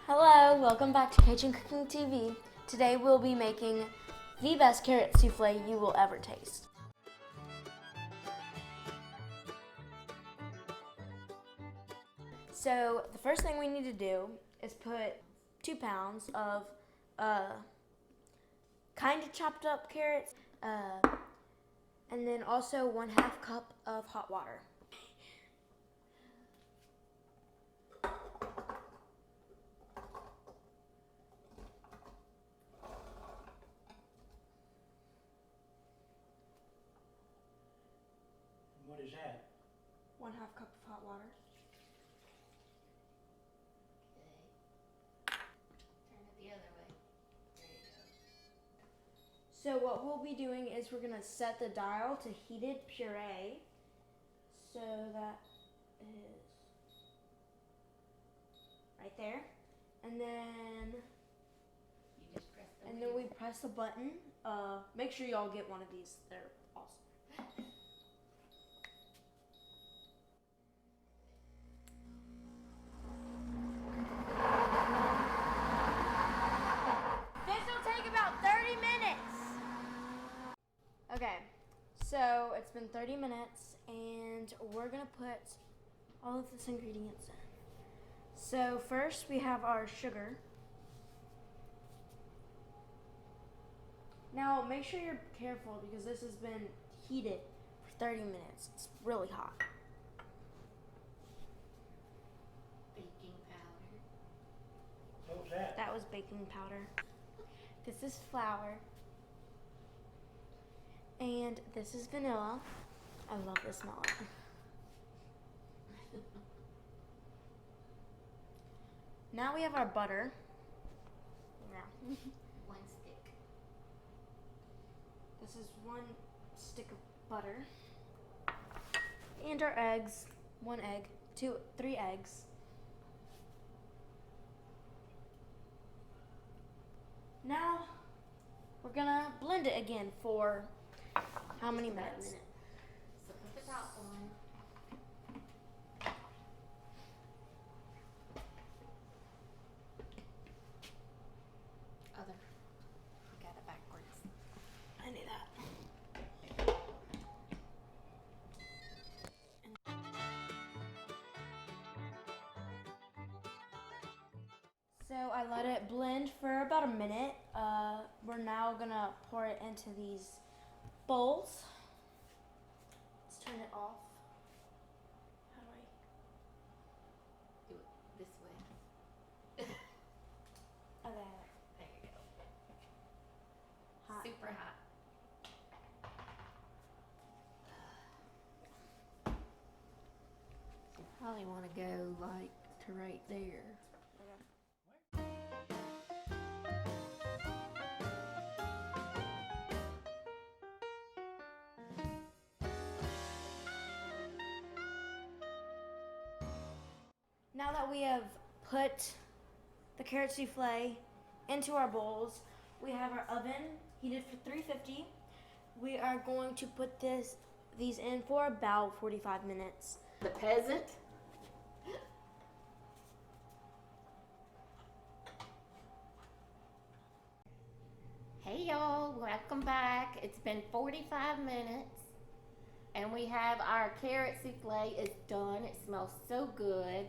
Hello, welcome back to Cajun Cooking TV. Today we'll be making the best carrot souffle you will ever taste. So the first thing we need to do is put 2 pounds of kind of chopped up carrots and then also 1/2 cup of hot water. What is that? 1/2 cup of hot water. Okay. Turn it the other way. There you go. So what we'll be doing is we're gonna set the dial to heated puree. So that is right there. And then You just press the and then we press the button. Make sure y'all get one of these. They're awesome. This will take about 30 minutes. Okay, so it's been 30 minutes and we're gonna put all of this ingredients in. So first we have our sugar. Now make sure you're careful because this has been heated for 30 minutes. It's really hot. baking powder. What was that? That was baking powder. This is flour. And this is vanilla. I love the smell of it. Now we have our butter. Yeah. One stick. This is 1 stick of butter. And our eggs. 1 egg. 3 eggs. Now we're gonna blend it again for how many About a minutes? minute. So put the top on. Other. You got it backwards. I knew that. So I let it blend for about a minute. We're now gonna pour it into these bowls. Let's turn it off. How do Do it this way. I? Okay. There you go. Hot. Super hot. You probably want to go like to right there. Now that we have put the carrot souffle into our bowls, we have our oven heated for 350. We are going to put these in for about 45 minutes. The peasant. Hey y'all, welcome back. It's been 45 minutes and we have our carrot souffle is done. It smells so good.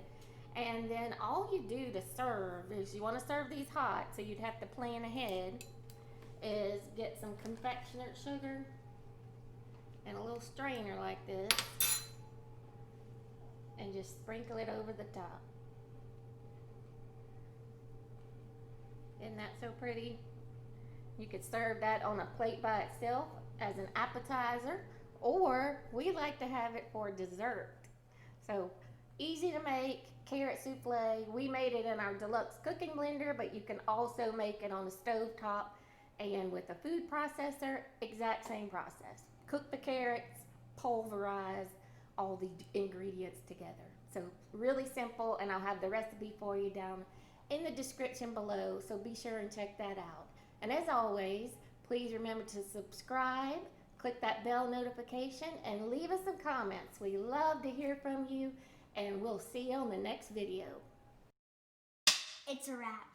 And then all you do to serve is you want to serve these hot, so you'd have to plan ahead, is get some confectioner sugar and a little strainer like this and just sprinkle it over the top. Isn't that so pretty? You could serve that on a plate by itself as an appetizer, or we like to have it for dessert. So easy to make carrot souffle. We made it in our deluxe cooking blender, but you can also make it on a stovetop and with a food processor, exact same process. Cook the carrots, pulverize all the ingredients together. So really simple, and I'll have the recipe for you down in the description below, so be sure and check that out. And as always, please remember to subscribe, click that bell notification, and leave us some comments. We love to hear from you, and we'll see you on the next video. It's a wrap.